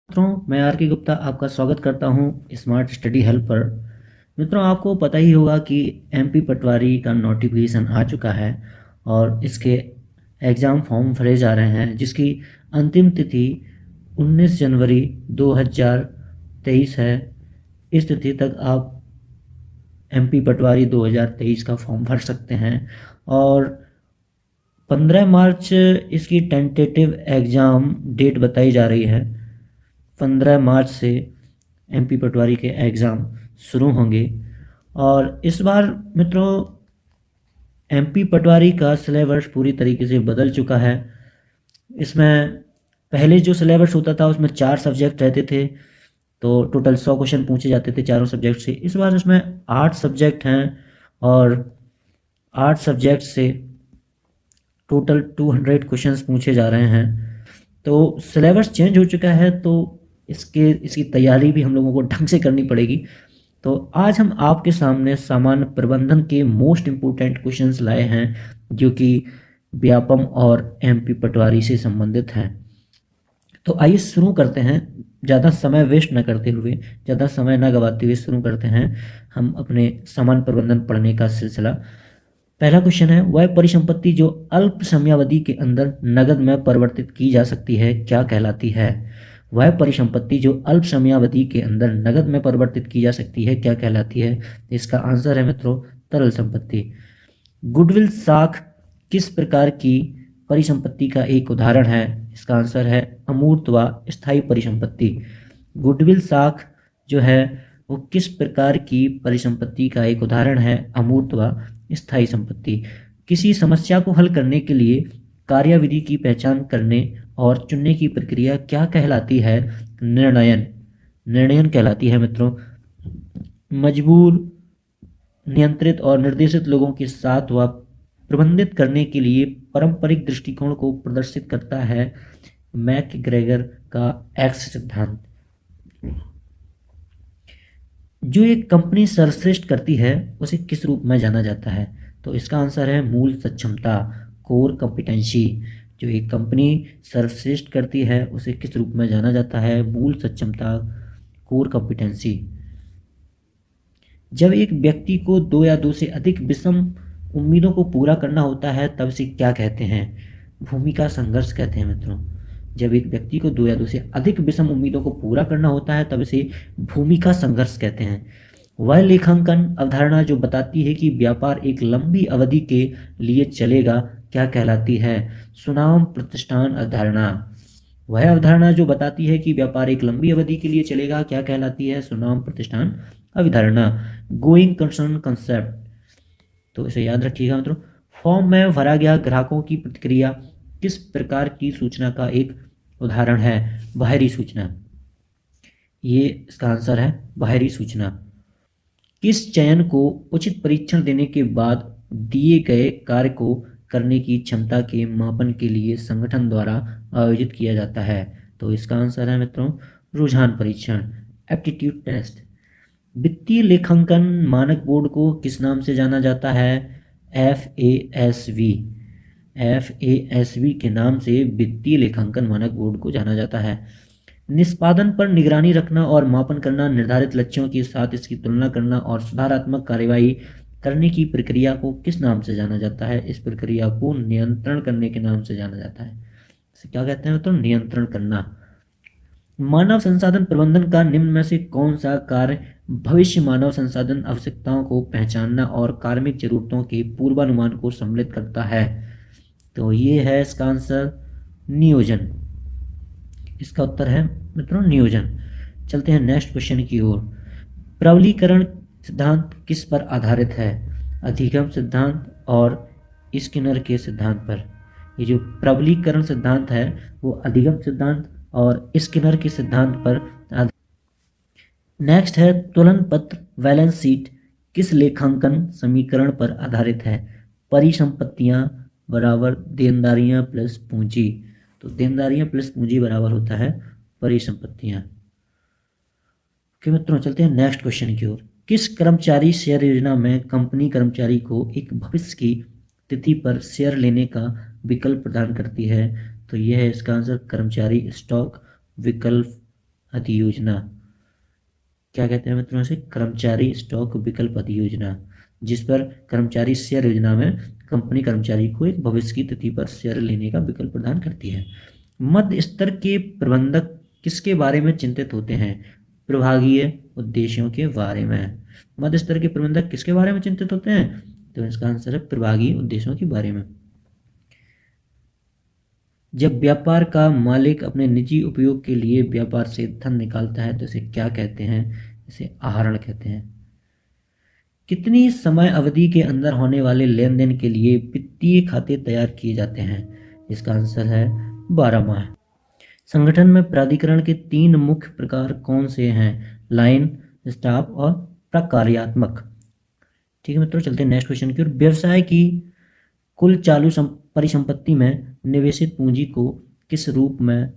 मित्रों, मैं आर के गुप्ता आपका स्वागत करता हूं स्मार्ट स्टडी हेल्प पर। मित्रों, आपको पता ही होगा कि एमपी पटवारी का नोटिफिकेशन आ चुका है और इसके एग्ज़ाम फॉर्म भरे जा रहे हैं, जिसकी अंतिम तिथि 19 जनवरी 2023 है। इस तिथि तक आप एमपी पटवारी 2023 का फॉर्म भर सकते हैं और 15 मार्च इसकी टेंटेटिव एग्ज़ाम डेट बताई जा रही है। 15 मार्च से एमपी पटवारी के एग्ज़ाम शुरू होंगे और इस बार मित्रों एमपी पटवारी का सिलेबस पूरी तरीके से बदल चुका है। इसमें पहले जो सिलेबस होता था उसमें 4 सब्जेक्ट रहते थे, तो टोटल 100 क्वेश्चन पूछे जाते थे चारों सब्जेक्ट से। इस बार इसमें 8 सब्जेक्ट हैं और 8 सब्जेक्ट से टोटल 200 क्वेश्चंस पूछे जा रहे हैं। तो सिलेबस चेंज हो चुका है, तो इसकी तैयारी भी हम लोगों को ढंग से करनी पड़ेगी। तो आज हम आपके सामने सामान्य प्रबंधन के मोस्ट इम्पोर्टेंट क्वेश्चंस लाए हैं, जो कि व्यापम और एमपी पटवारी से संबंधित हैं। तो आइए शुरू करते हैं, ज़्यादा समय वेस्ट न करते हुए, ज़्यादा समय न गवाते हुए शुरू करते हैं हम अपने सामान्य प्रबंधन पढ़ने का सिलसिला। पहला क्वेश्चन है, वह परिसंपत्ति जो अल्प समयावधि के अंदर नकद में परिवर्तित की जा सकती है क्या कहलाती है? वह परिसंपत्ति जो अल्प समयावधि के अंदर नकद में परिवर्तित की जा सकती है क्या कहलाती है? इसका आंसर है मित्रों तरल संपत्ति। गुडविल साख किस प्रकार की परिसंपत्ति का एक उदाहरण है? इसका आंसर है अमूर्त व स्थायी परिसंपत्ति। गुडविल साख जो है वो किस प्रकार की परिसंपत्ति का एक उदाहरण है? अमूर्त व स्थायी संपत्ति। किसी समस्या को हल करने के लिए कार्यविधि की पहचान करने और चुनने की प्रक्रिया क्या कहलाती है? निर्णयन। निर्णयन कहलाती है मित्रों। मजबूर, नियंत्रित और निर्देशित लोगों के साथ व प्रबंधित करने के लिए पारंपरिक दृष्टिकोण को प्रदर्शित करता है मैकग्रेगर का एक्स सिद्धांत। जो एक कंपनी सर्वश्रेष्ठ करती है उसे किस रूप में जाना जाता है? तो इसका आंसर है मूल सक्षमता, कोर कॉम्पिटेंसी। जो एक कंपनी सर्वश्रेष्ठ करती है उसे किस रूप में जाना जाता है? मूल सक्षमता, कोर कॉम्पिटेंसी। जब एक व्यक्ति को 2 या 2 से अधिक विषम उम्मीदों को पूरा करना होता है तब इसे क्या कहते हैं? भूमिका संघर्ष कहते हैं मित्रों। जब एक व्यक्ति को 2 या 2 से अधिक विषम उम्मीदों को पूरा करना होता है तब इसे भूमिका संघर्ष कहते हैं। वह लेखांकन अवधारणा जो बताती है कि व्यापार एक लंबी अवधि के लिए चलेगा क्या कहलाती है? सुनाम प्रतिष्ठान अवधारणा। वह अवधारणा जो बताती है कि व्यापार एक लंबी अवधि के लिए चलेगा क्या कहलाती है? सुनाम प्रतिष्ठान अवधारणा। Going concern concept. तो इसे याद रखिएगा मित्रों। फॉर्म में भरा गया ग्राहकों की प्रतिक्रिया किस प्रकार की सूचना का एक उदाहरण है? बाहरी सूचना। ये इसका आंसर है बाहरी सूचना। किस चयन को उचित परीक्षण देने के बाद दिए गए कार्य को करने की क्षमता के मापन के लिए संगठन द्वारा आयोजित किया जाता है? तो इसका आंसर है मित्रों रुझान परीक्षण, एप्टीट्यूड टेस्ट। वित्तीय लेखांकन मानक बोर्ड को किस नाम से जाना जाता है? FASB। FASB के नाम से वित्तीय लेखांकन मानक बोर्ड को जाना जाता है। निष्पादन पर निगरानी रखना और मापन करना, निर्धारित लक्ष्यों के साथ इसकी तुलना करना और सुधारात्मक कार्यवाही करने की प्रक्रिया को किस नाम से जाना जाता है? इस प्रक्रिया को नियंत्रण करने के नाम से जाना जाता है। इसे क्या कहते हैं? तो नियंत्रण करना। मानव संसाधन प्रबंधन का निम्न में से कौन सा कार्य भविष्य मानव संसाधन आवश्यकताओं को पहचानना और कार्मिक जरूरतों के पूर्वानुमान को सम्मिलित करता है? तो ये है इसका आंसर नियोजन। इसका उत्तर है मित्रों नियोजन। चलते हैं नेक्स्ट क्वेश्चन की ओर। प्रबलीकरण सिद्धांत किस पर आधारित है? अधिगम सिद्धांत और स्किनर के सिद्धांत पर। ये जो प्रबलीकरण सिद्धांत है वो अधिगम सिद्धांत और स्किनर के सिद्धांत पर। नेक्स्ट है तुलन पत्र बैलेंस शीट किस लेखांकन समीकरण पर आधारित है? परिसंपत्तियां बराबर देनदारियां प्लस पूंजी। तो देनदारियां प्लस पूंजी बराबर होता है परिसंपत्तियां। ओके मित्रों, चलते हैं नेक्स्ट क्वेश्चन की ओर। किस कर्मचारी शेयर योजना में कंपनी कर्मचारी को एक भविष्य की तिथि पर शेयर लेने का विकल्प प्रदान करती है? तो यह है इसका आंसर कर्मचारी स्टॉक विकल्प अधियोजना, क्या कहते हैं मित्रों इसे, कर्मचारी स्टॉक विकल्प अधियोजना, जिस पर कर्मचारी शेयर योजना में कंपनी कर्मचारी को एक भविष्य की तिथि पर शेयर लेने का विकल्प प्रदान करती है। मध्य स्तर के प्रबंधक किसके बारे में चिंतित होते हैं? प्रभागीय उद्देश्यों के बारे में। मध्य स्तर के प्रबंधक किसके बारे में चिंतित होते हैं? तो इसका आंसर है प्रभागीय उद्देश्यों के बारे में। जब व्यापार का मालिक अपने निजी उपयोग के लिए व्यापार से धन निकालता है तो इसे क्या कहते हैं? इसे आहरण कहते हैं। कितनी समय अवधि के अंदर होने वाले लेन देन के लिए वित्तीय खाते तैयार किए जाते हैं? इसका आंसर है 12 माह। संगठन में प्राधिकरण के 3 मुख्य प्रकार कौन से हैं? लाइन, स्टाफ और प्रकार्यात्मक। ठीक है मित्रों, चलते हैं नेक्स्ट क्वेश्चन की ओर। व्यवसाय की कुल चालू परिसंपत्ति में निवेशित पूंजी को किस रूप में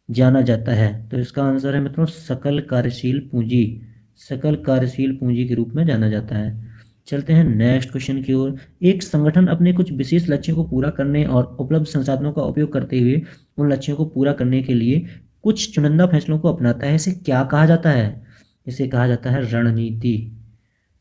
जाना जाता है? तो इसका आंसर है मित्रों सकल कार्यशील पूंजी। सकल कार्यशील पूंजी के रूप में जाना जाता है। चलते हैं नेक्स्ट क्वेश्चन की ओर। एक संगठन अपने कुछ विशेष लक्ष्यों को पूरा करने और उपलब्ध संसाधनों का उपयोग करते हुए उन लक्ष्यों को पूरा करने के लिए कुछ चुनिंदा फैसलों को अपनाता है। इसे क्या कहा जाता है? इसे कहा जाता है रणनीति।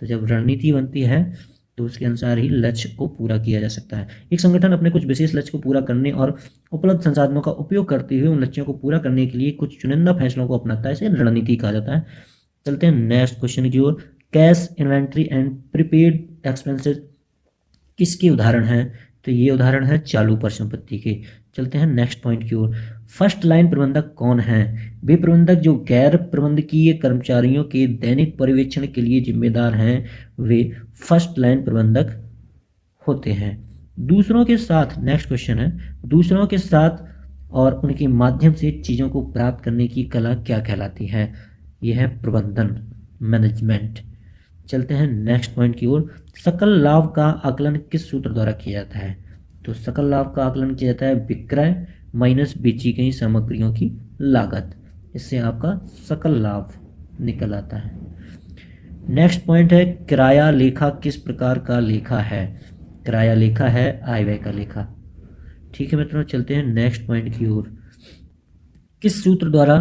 तो जब रणनीति बनती है तो उसके अनुसार ही लक्ष्य को पूरा किया जा सकता है। एक संगठन अपने कुछ विशेष लक्ष्य को पूरा करने और उपलब्ध संसाधनों का उपयोग करते हुए उन लक्ष्यों को पूरा करने के लिए कुछ चुनिंदा फैसलों को अपनाता है। इसे रणनीति कहा जाता है। चलते हैं नेक्स्ट क्वेश्चन की ओर। Cash, inventory and prepaid expenses किसके उदाहरण हैं? तो ये उदाहरण है चालू परिसंपत्ति के। चलते हैं नेक्स्ट पॉइंट की ओर। फर्स्ट लाइन प्रबंधक कौन है? वे प्रबंधक जो गैर प्रबंधकीय कर्मचारियों के दैनिक पर्यवेक्षण के लिए जिम्मेदार हैं, वे फर्स्ट लाइन प्रबंधक होते हैं। दूसरों के साथ, नेक्स्ट क्वेश्चन है, दूसरों के साथ और उनके माध्यम से चीज़ों को प्राप्त करने की कला क्या कहलाती है? यह है प्रबंधन, मैनेजमेंट। चलते हैं नेक्स्ट पॉइंट की ओर। सकल लाभ का आकलन किस सूत्र द्वारा किया जाता है? तो सकल लाभ का आकलन किया जाता है विक्रय माइनस बेची गई सामग्रियों की लागत। इससे आपका सकल लाभ निकल आता है। नेक्स्ट पॉइंट है किराया लेखा किस प्रकार का लेखा है? किराया लेखा है आय व्यय का लेखा। ठीक है मित्रों, चलते हैं नेक्स्ट पॉइंट की ओर। किस सूत्र द्वारा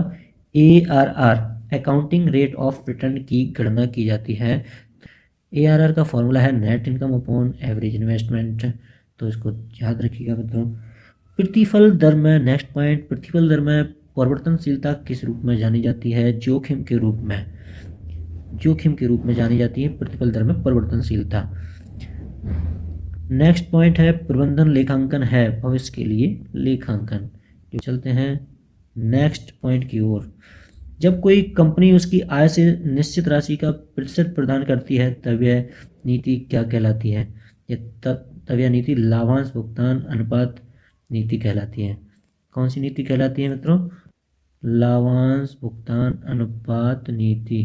ARR accounting rate of return की गणना की जाती है? ARR का फॉर्मूला है net income upon average investment. तो इसको याद रखिएगा मित्रों। प्रतिफल दर में, नेक्स्ट पॉइंट, प्रतिफल दर में परिवर्तनशीलता किस रूप में जानी जाती है? जोखिम के रूप में। जोखिम के रूप में जानी जाती है प्रतिफल दर में परिवर्तनशीलता। नेक्स्ट पॉइंट है प्रबंधन लेखांकन है भविष्य के लिए लेखांकन। चलते हैं नेक्स्ट पॉइंट की ओर। जब कोई कंपनी उसकी आय से निश्चित राशि का प्रतिशत प्रदान करती है तब यह नीति क्या कहलाती है? तब यह नीति लाभांश भुगतान अनुपात नीति कहलाती है। कौन सी नीति कहलाती है मित्रों? लाभांश भुगतान अनुपात नीति।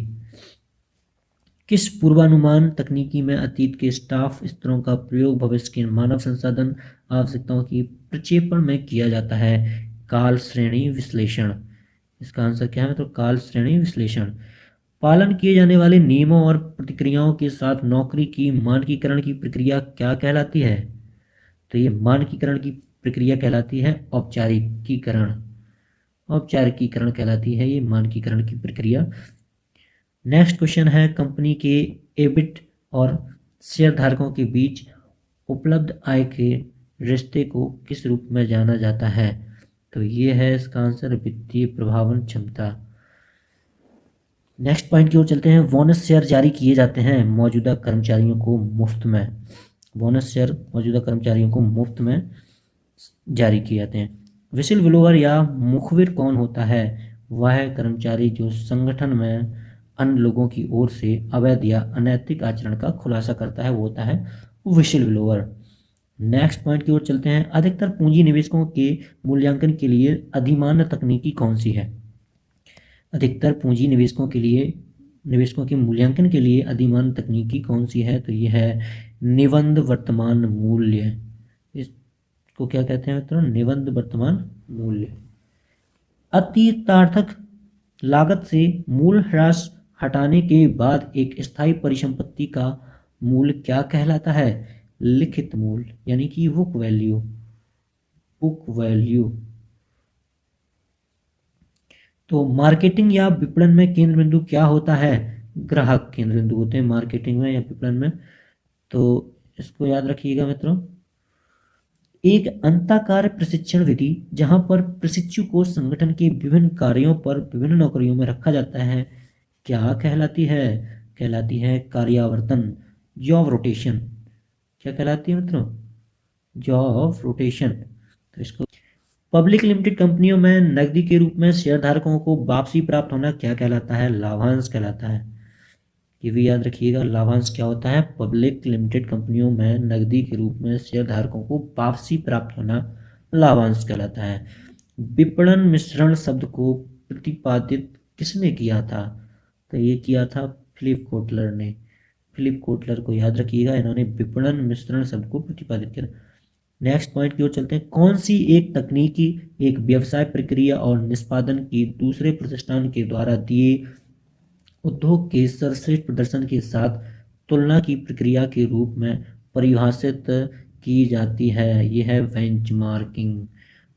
किस पूर्वानुमान तकनीकी में अतीत के स्टाफ स्तरों का प्रयोग भविष्य के मानव संसाधन आवश्यकताओं की प्रक्षेपण में किया जाता है? काल श्रेणी विश्लेषण। इसका आंसर क्या है? तो काल श्रेणी विश्लेषण। पालन किए जाने वाले नियमों और प्रतिक्रियाओं के साथ नौकरी की मानकीकरण की प्रक्रिया क्या कहलाती है? तो ये मानकीकरण की प्रक्रिया कहलाती है औपचारिकीकरण। औपचारिकीकरण कहलाती है ये मानकीकरण की प्रक्रिया। नेक्स्ट क्वेश्चन है कंपनी के एबिट और शेयरधारकों के बीच उपलब्ध आय के रिश्ते को किस रूप में जाना जाता है? तो ये है इसका आंसर वित्तीय प्रभावन क्षमता। नेक्स्ट पॉइंट की ओर चलते हैं। बोनस शेयर जारी किए जाते हैं मौजूदा कर्मचारियों को मुफ्त में। बोनस शेयर मौजूदा कर्मचारियों को मुफ्त में जारी किए जाते हैं। विसिल ब्लोअर या मुखबिर कौन होता है? वह कर्मचारी जो संगठन में अन्य लोगों की ओर से अवैध या अनैतिक आचरण का खुलासा करता है वो होता है विसिल ब्लोअर। नेक्स्ट पॉइंट की ओर चलते हैं। अधिकतर पूंजी निवेशकों के मूल्यांकन के लिए अधिमान्य तकनीकी कौन सी है? अधिकतर पूंजी निवेशकों के मूल्यांकन के लिए अधिमान्य तकनीकी कौन सी है? तो ये है निबंध वर्तमान मूल्य। इसको क्या कहते हैं मित्रों? निबंध वर्तमान मूल्य। अतीतार्थक लागत से मूल ह्रास हटाने के बाद एक स्थायी परिसंपत्ति का मूल्य क्या कहलाता है? लिखित मूल्य, यानी कि बुक वैल्यू। Book value. तो मार्केटिंग या विपणन में केंद्र बिंदु क्या होता है? ग्राहक केंद्र बिंदु होते हैं मार्केटिंग में या विपणन में। तो इसको याद रखिएगा मित्रों। एक अंताकार प्रशिक्षण विधि जहां पर प्रशिक्षु को संगठन के विभिन्न कार्यों पर विभिन्न नौकरियों में रखा जाता है, क्या कहलाती है? कहलाती है कार्यावर्तन, जॉब रोटेशन। क्या कहलाती है मित्रों? Job rotation. तो इसको पब्लिक लिमिटेड कंपनियों में नकदी के रूप में शेयरधारकों को वापसी प्राप्त होना क्या कहलाता है? लाभांश कहलाता है। ये भी याद रखिएगा, लाभांश क्या होता है? पब्लिक लिमिटेड कंपनियों में नकदी के रूप में शेयरधारकों को वापसी प्राप्त होना लाभांश कहलाता है। विपणन मिश्रण शब्द को प्रतिपादित किसने किया था? तो ये किया था फिलिप कोटलर ने। फिलिप कोटलर को याद रखिएगा, इन्होंने विपणन मिश्रण शब्द को प्रतिपादित किया। नेक्स्ट पॉइंट की ओर चलते हैं। कौन सी एक तकनीकी एक व्यवसाय प्रक्रिया और निष्पादन की दूसरे प्रतिष्ठान के द्वारा दिए उद्योग के सर्वश्रेष्ठ प्रदर्शन के साथ तुलना की प्रक्रिया के रूप में परिभाषित की जाती है? यह है बेंचमार्किंग।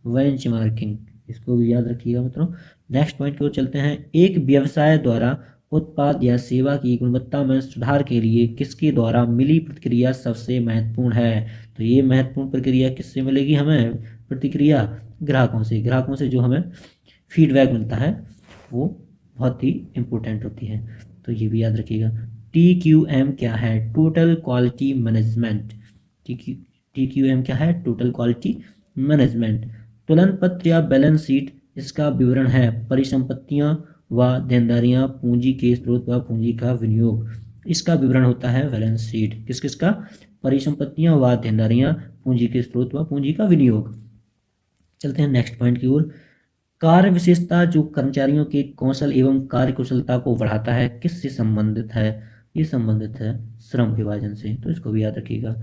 बेंचमार्किंग, इसको भी याद रखिएगा मित्रों। नेक्स्ट पॉइंट की ओर चलते हैं। एक व्यवसाय द्वारा उत्पाद या सेवा की गुणवत्ता में सुधार के लिए किसके द्वारा मिली प्रतिक्रिया सबसे महत्वपूर्ण है? तो ये महत्वपूर्ण प्रक्रिया किससे मिलेगी हमें? प्रतिक्रिया ग्राहकों से। ग्राहकों से जो हमें फीडबैक मिलता है वो बहुत ही इंपॉर्टेंट होती है। तो ये भी याद रखिएगा। TQM क्या है? Total quality management. TQM क्या है? Total quality management. तुलन पत्र या बैलेंस शीट इसका विवरण है परिसंपत्तियां व देनदारियां, पूंजी के स्रोत व पूंजी का विनियोग। इसका विवरण होता है बैलेंस शीट। किस किसका? परिसंपत्तियां व देनदारियां, पूंजी के स्रोत व पूंजी का विनियोग। चलते हैं नेक्स्ट पॉइंट की ओर। कार्य विशेषता जो कर्मचारियों के कौशल एवं कार्य कुशलता को बढ़ाता है किससे संबंधित है? ये संबंधित है श्रम विभाजन से। तो इसको भी याद रखिएगा।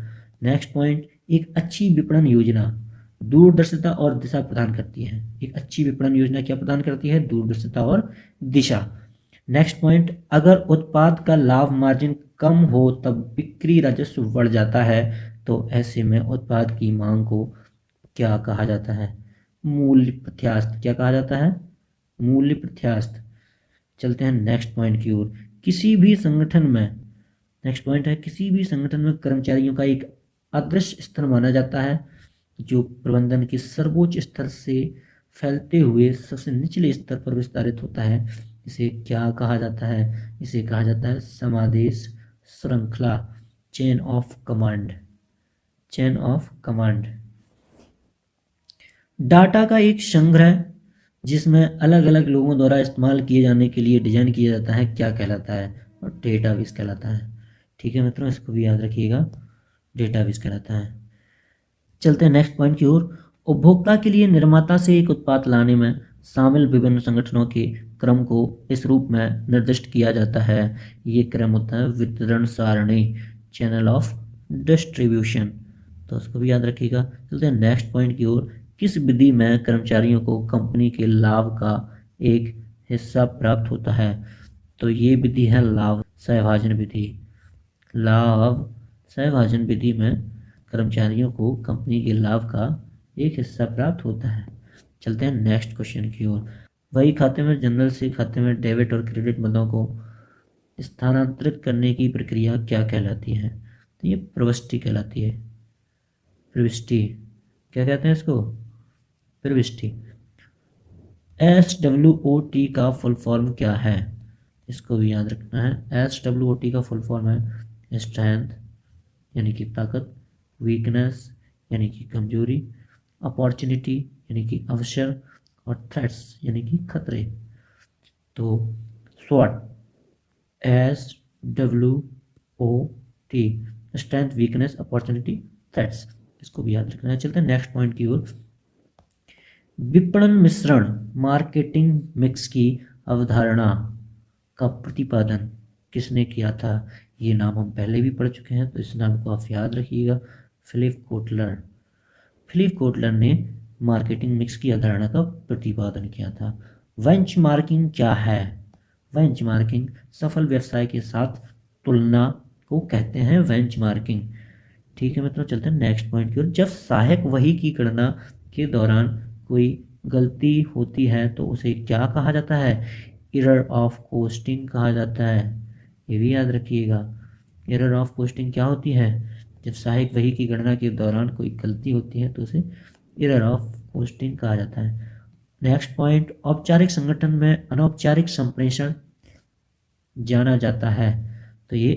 Next point. एक अच्छी विपणन योजना दूरदर्शिता और दिशा प्रदान करती है। एक अच्छी विपणन योजना क्या प्रदान करती है? दूरदर्शिता और दिशा। Next point. अगर उत्पाद का लाभ मार्जिन कम हो तब बिक्री राजस्व बढ़ जाता है, तो ऐसे में उत्पाद की मांग को क्या कहा जाता है? मूल्य प्रत्यास्थ। क्या कहा जाता है? मूल्य प्रत्यास्थ। चलते हैं नेक्स्ट पॉइंट की ओर। किसी भी संगठन में, नेक्स्ट पॉइंट है, किसी भी संगठन में कर्मचारियों का एक अदृश्य स्तर माना जाता है जो प्रबंधन के सर्वोच्च स्तर से फैलते हुए सबसे निचले स्तर पर विस्तारित होता है। इसे क्या कहा जाता है? इसे कहा जाता है समादेश श्रृंखला, chain of command. Chain of command. Data का एक संग्रह जिसमें अलग अलग लोगों द्वारा इस्तेमाल किए जाने के लिए डिजाइन किया जाता है क्या कहलाता है? और डेटाबेस कहलाता है। ठीक है मित्रों, इसको भी याद रखिएगा, डेटाबेस कहलाता है। चलते हैं नेक्स्ट पॉइंट की ओर। उपभोक्ता के लिए निर्माता से एक उत्पाद लाने में शामिल विभिन्न संगठनों के क्रम को इस रूप में निर्दिष्ट किया जाता है। ये क्रम होता है वितरण सारणी, चैनल ऑफ डिस्ट्रीब्यूशन। तो उसको भी याद रखिएगा। चलते हैं नेक्स्ट पॉइंट की ओर। किस विधि में कर्मचारियों को कंपनी के लाभ का एक हिस्सा प्राप्त होता है? तो ये विधि है लाभ सहभाजन विधि। लाभ सहभाजन विधि में कर्मचारियों को कंपनी के लाभ का एक हिस्सा प्राप्त होता है। चलते हैं नेक्स्ट क्वेश्चन की ओर। वही खाते में जनरल से खाते में डेबिट और क्रेडिट मदों को स्थानांतरित करने की प्रक्रिया क्या कहलाती है? तो ये प्रविष्टि कहलाती है। प्रविष्टि क्या कहते हैं इसको? प्रविष्टि। SWOT का फुल फॉर्म क्या है? इसको भी याद रखना है। SWOT का फुल फॉर्म है स्ट्रेंथ यानी कि ताकत, वीकनेस यानी कि कमजोरी, अपॉर्चुनिटी यानी कि अवसर, और थ्रेट्स यानी कि खतरे। तो SWOT, SWOT, strength, weakness, opportunity, threats. इसको भी याद रखना है। चलते हैं नेक्स्ट पॉइंट की ओर। विपणन मिश्रण मार्केटिंग मिक्स की अवधारणा का प्रतिपादन किसने किया था? ये नाम हम पहले भी पढ़ चुके हैं, तो इस नाम को आप याद रखिएगा, फिलिप कोटलर। फिलिप कोटलर ने मार्केटिंग मिक्स की अवधारणा का प्रतिपादन किया था। बेंचमार्किंग क्या है? बेंचमार्किंग सफल व्यवसाय के साथ तुलना को कहते हैं बेंचमार्किंग। ठीक है मित्रों, चलते हैं नेक्स्ट पॉइंट की ओर। जब सहायक वही की गणना के दौरान कोई गलती होती है तो उसे क्या कहा जाता है? एरर ऑफ कोस्टिंग कहा जाता है। ये भी याद रखिएगा। एरर ऑफ कोस्टिंग क्या होती है? जब सहायक वही की गणना के दौरान कोई गलती होती है तो उसे एरर ऑफ कोस्टिंग कहा जाता है। नेक्स्ट पॉइंट, औपचारिक संगठन में अनौपचारिक संप्रेषण जाना जाता है, तो ये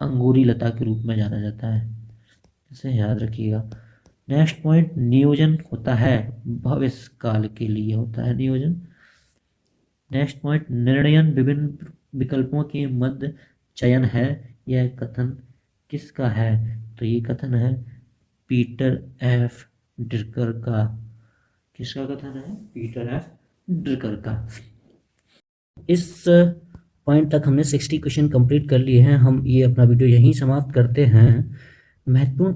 अंगूरी लता के रूप में जाना जाता है, इसे याद रखिएगा। नेक्स्ट पॉइंट, नियोजन होता है, भविष्य काल के लिए होता है नियोजन। नेक्स्ट पॉइंट, निर्णयन विभिन्न विकल्पों के मध्य चयन है, यह कथन किसका है? तो ये कथन है पीटर एफ ड्रकर का। किसका कथन है? पीटर एफ ड्रकर का। इस पॉइंट तक हमने 60 क्वेश्चन कंप्लीट कर लिए हैं। हम ये अपना वीडियो यहीं समाप्त करते हैं। महत्वपूर्ण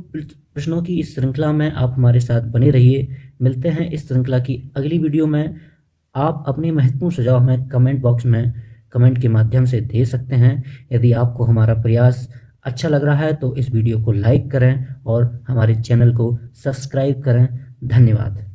प्रश्नों की इस श्रृंखला में आप हमारे साथ बने रहिए। मिलते हैं इस श्रृंखला की अगली वीडियो में। आप अपने महत्वपूर्ण सुझाव हमें कमेंट बॉक्स में कमेंट के माध्यम से दे सकते हैं। यदि आपको हमारा प्रयास अच्छा लग रहा है तो इस वीडियो को लाइक करें और हमारे चैनल को सब्सक्राइब करें। धन्यवाद।